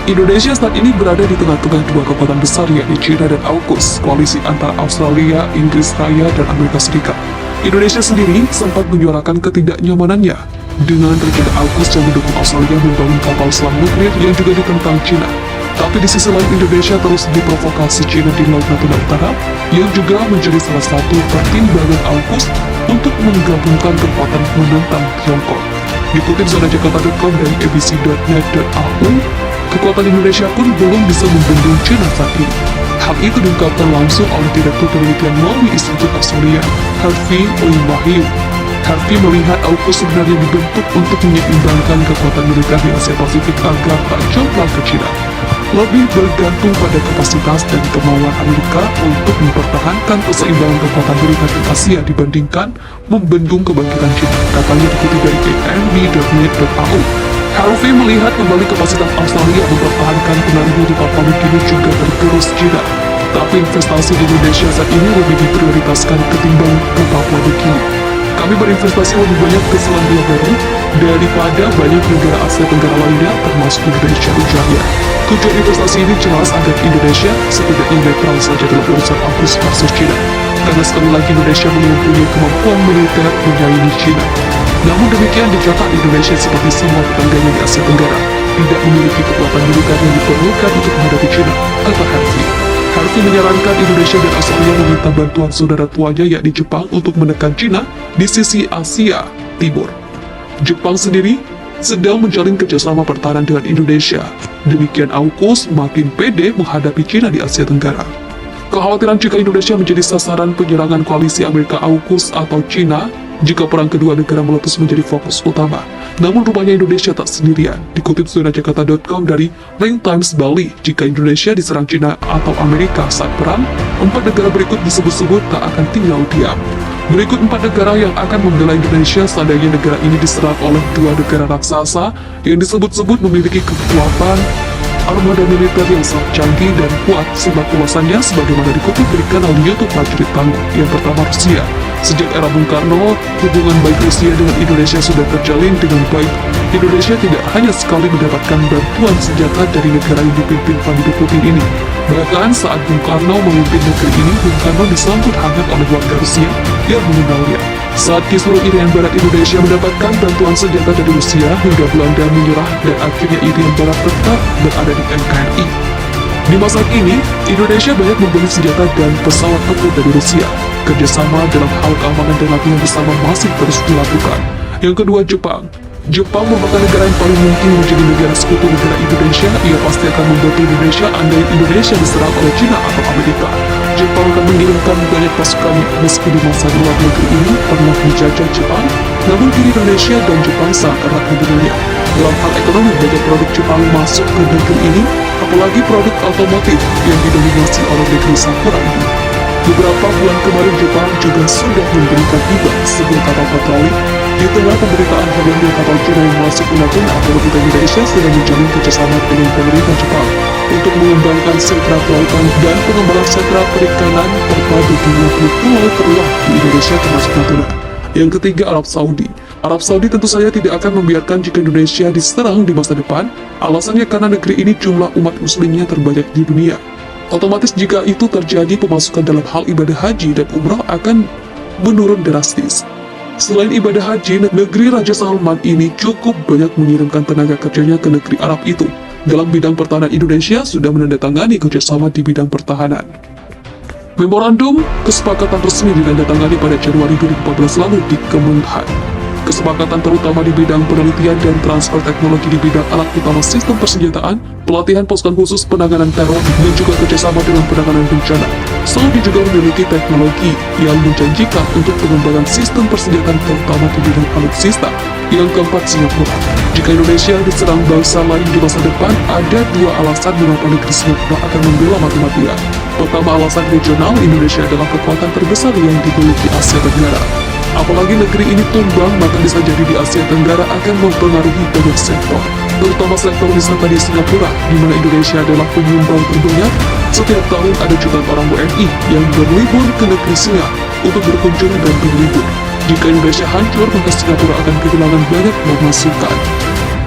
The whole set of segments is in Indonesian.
Indonesia saat ini berada di tengah-tengah dua kekuatan besar yakni China dan AUKUS, koalisi antara Australia, Inggris Raya, dan Amerika Serikat. Indonesia sendiri sempat menyuarakan ketidaknyamanannya dengan rencana AUKUS yang mendukung Australia membangun kapal selam nuklir yang juga ditentang China. Tapi di sisi lain Indonesia terus diprovokasi China di Laut Natuna Utara yang juga menjadi salah satu pertimbangan AUKUS untuk menggabungkan kekuatan menentang Tiongkok. Dikutip zona Jakarta.com dari abc.net.au, kekuatan Indonesia pun belum bisa membendung China saat ini. Hal itu diungkapkan langsung oleh Direktur Penelitian Maui Institut Australia, Harvey Wahyu. Harvey melihat AUKUS sebenarnya dibentuk untuk menyeimbangkan kekuatan militer di Asia Pasifik agar tak jomplang ke China. Lebih bergantung pada kapasitas dan kemauan Amerika untuk mempertahankan keseimbangan kekuatan militer di Asia dibandingkan membendung kebangkitan China, katanya dikutip dari AMB.net.au. Harvey melihat kembali kapasitas Australia mempertahankan pengaruh di Papua Nugini juga tergerus China. Tapi investasi di Indonesia saat ini lebih diprioritaskan ketimbang ke Papua Nugini. Kami berinvestasi lebih banyak ke Selandia Baru daripada banyak negara Asia Tenggara lainnya termasuk Indonesia, ujarnya. Tujuan investasi ini jelas agar Indonesia setidaknya netral saja dalam urusan AUKUS versus China. Karena sekali lagi Indonesia mempunyai kemampuan militer menyaingi China. Namun demikian dicatat Indonesia seperti semua tetangganya di Asia Tenggara tidak memiliki kekuatan militer yang diperlukan untuk menghadapi China, kata Harvey. Harvey menyarankan Indonesia dan Australia meminta bantuan saudara tuanya yakni Jepang untuk menekan China di sisi Asia Timur. Jepang sendiri sedang menjalin kerjasama pertahanan dengan Indonesia. Demikian AUKUS makin pede menghadapi China di Asia Tenggara. Kekhawatiran jika Indonesia menjadi sasaran penyerangan koalisi Amerika AUKUS atau China jika perang kedua negara meletus menjadi fokus utama. Namun rupanya Indonesia tak sendirian. Dikutip zona Jakarta.com dari Ring Times Bali, jika Indonesia diserang China atau Amerika saat perang, 4 negara berikut disebut-sebut tak akan tinggal diam. Berikut 4 negara yang akan membela Indonesia seandainya negara ini diserang oleh 2 negara raksasa yang disebut-sebut memiliki kekuatan armada militer yang sangat canggih dan kuat. Simak ulasannya sebagaimana dikutip dari kanal YouTube Prajurit Tangguh. Yang pertama, Rusia. Sejak era Bung Karno, hubungan baik Rusia dengan Indonesia sudah terjalin dengan baik. Indonesia tidak hanya sekali mendapatkan bantuan senjata dari negara yang dipimpin Vladimir Putin ini. Bahkan saat Bung Karno memimpin negeri ini, Bung Karno disambut hangat oleh warga Rusia yang mengenalnya. Saat Kisru Irian Barat Indonesia mendapatkan bantuan senjata dari Rusia hingga Belanda menyerah dan akhirnya Irian Barat tetap berada di NKRI. Di masa kini, Indonesia banyak membeli senjata dan pesawat tempur dari Rusia. Kerjasama dalam hal keamanan dan latihan bersama masih terus dilakukan. Yang kedua, Jepang. Jepang merupakan negara yang paling mungkin menjadi negara sekutu negara Indonesia. Ia pasti akan membantu Indonesia andai Indonesia diserang oleh China atau Amerika. Jepang akan mengirimkan banyak pasukan meski di masa luar negeri ini pernah menjajah Jepang, namun kini Indonesia dan Jepang sangat erat hubungannya. Dalam hal ekonomi, banyak produk Jepang masuk ke negeri ini, apalagi produk otomotif yang didominasi oleh negeri Sakura ini. Beberapa bulan kemarin Jepang juga sudah memberikan hibah sebuah kapal patroli. Di tengah pemberitaan hadirnya kapal China yang masuk ke Natuna, pemerintah Indonesia sudah menjalin kerjasama dengan pemerintah Jepang untuk mengembangkan sentra kelautan dan pengembangan sentra perikanan terpadu di 20 pulau terluar di Indonesia termasuk Natuna. Yang ketiga, Arab Saudi. Arab Saudi tentu saja tidak akan membiarkan jika Indonesia diserang di masa depan. Alasannya karena negeri ini jumlah umat muslimnya terbanyak di dunia. Otomatis jika itu terjadi, pemasukan dalam hal ibadah haji dan umrah akan menurun drastis. Selain ibadah haji, negeri Raja Salman ini cukup banyak mengirimkan tenaga kerjanya ke negeri Arab itu. Dalam bidang pertahanan, Indonesia sudah menandatangani kerjasama di bidang pertahanan. Memorandum kesepakatan resmi ditandatangani pada Januari 2014 lalu di Kemenhan. Kesepakatan terutama di bidang penelitian dan transfer teknologi di bidang alat utama sistem persenjataan, pelatihan pasukan khusus penanganan teror, dan juga kerjasama dalam penanganan bencana. Saudi juga memiliki teknologi yang menjanjikan untuk pengembangan sistem persenjataan terutama di bidang alutsista. Yang keempat, Singapura. Jika Indonesia diserang bangsa lain di masa depan, ada 2 alasan mengapa negeri Singapura akan membela mati-matian. Pertama, alasan regional. Indonesia adalah kekuatan terbesar yang dimiliki Asia Tenggara. Apalagi negeri ini tumbang, maka bisa jadi di Asia Tenggara akan mempengaruhi banyak sektor, terutama sektor wisata di Singapura, di mana Indonesia adalah penyumbang terbanyak. Setiap tahun ada jutaan orang WNI yang berlibur ke negeri Singa untuk berkunjung dan berlibur. Jika Indonesia hancur, maka Singapura akan kehilangan banyak pemasukan.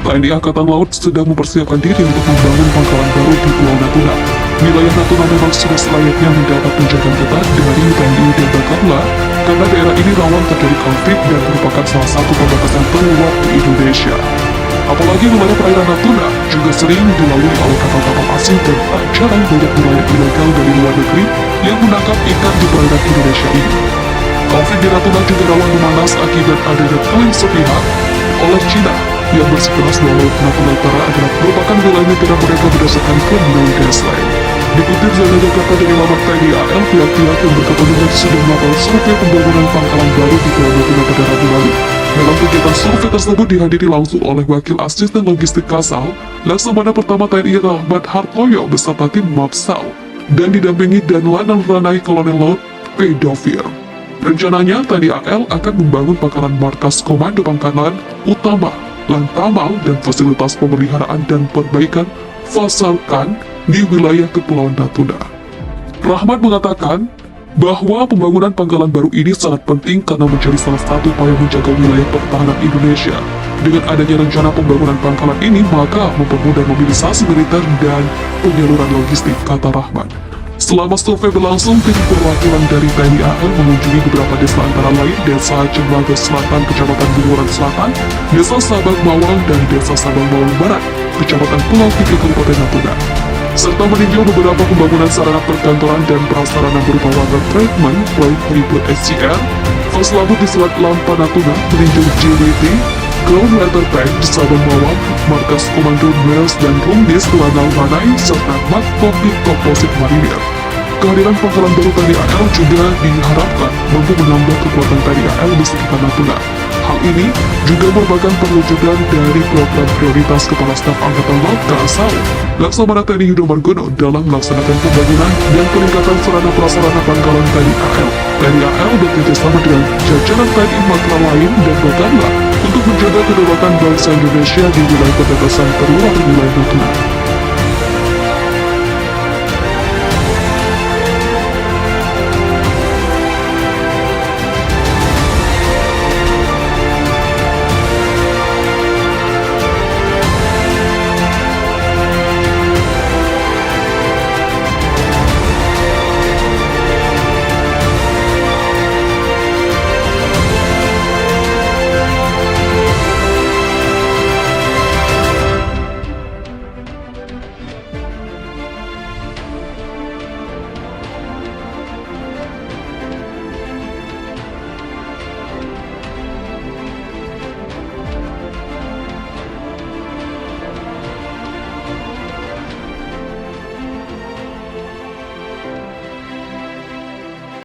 TNI Angkatan Laut sedang mempersiapkan diri untuk membangun pangkalan baru di Pulau Natuna. Wilayah Natuna memang sudah selayaknya mendapat penjagaan ketat dari TNI dan Bakamla, karena daerah ini rawan terjadi konflik dan merupakan salah satu perbatasan terluar di Indonesia. Apalagi wilayah perairan Natuna juga sering dilalui oleh kapal-kapal asing dan tak jarang banyak nelayan ilegal dari luar negeri yang menangkap ikan di perairan Indonesia ini. Konflik di Natuna juga rawan memanas akibat adanya klaim sepihak oleh China yang bersikeras bahwa Laut Natuna Utara adalah merupakan wilayah negara mereka berdasarkan klaim dari Gasland. Dikutip dari Jakarta dari laman TNI AL, pihak-pihak yang berkepentingan sudah melakukan survei pembangunan pangkalan baru di Pulau Natuna pada Rabu lalu. Dalam kegiatan survei tersebut dihadiri langsung oleh Wakil Asisten Logistik Kasal, Laksamana Pertama TNI Rahmat Hartoyo beserta tim Mapsal, dan didampingi Danlanal Ranai Kolonel Laut P. Dovir. Rencananya, TNI AL akan membangun pangkalan markas Komando Pangkalan Utama, Lantamal, dan fasilitas pemeliharaan dan perbaikan Fasalkan di wilayah Kepulauan Natuna. Rahmat mengatakan bahwa pembangunan pangkalan baru ini sangat penting karena menjadi salah satu upaya menjaga wilayah pertahanan Indonesia. Dengan adanya rencana pembangunan pangkalan ini, maka mempermudah mobilisasi militer dan penyaluran logistik, kata Rahmat. Selama survei berlangsung, tim perwakilan dari TNI AL mengunjungi beberapa desa antara lain Desa Cembaga Selatan, Kecamatan Bunguran Selatan, Desa Sabang Mawang, dan Desa Sabang Mawang Barat, Kecamatan Pulau Kiki, Kabupaten Natuna, serta meninjau beberapa pembangunan sarana perkantoran dan prasarana berupa water treatment, proyek ribut SCR, fas lampu di Selat Lampa Natuna, meninjau JWT, ground water tank di Sabang Mawang, markas Komando Wales dan Rumdis Lanal Manai, serta mat kokpit komposit marinir. Kehadiran pangkalan baru TNI AL juga diharapkan mampu menambah kekuatan TNI AL di sekitar Natuna. Hal ini juga merupakan perwujudan dari program prioritas Kepala Staf Angkatan Laut Kasal, Laksamana TNI Yudo Margono dalam melaksanakan pembangunan dan peningkatan sarana prasarana pangkalan TNI AL. TNI AL bekerjasama dengan jajaran TNI Matra lain dan Bakamla untuk menjaga kedaulatan bangsa Indonesia di wilayah perbatasan terluar wilayah Natuna.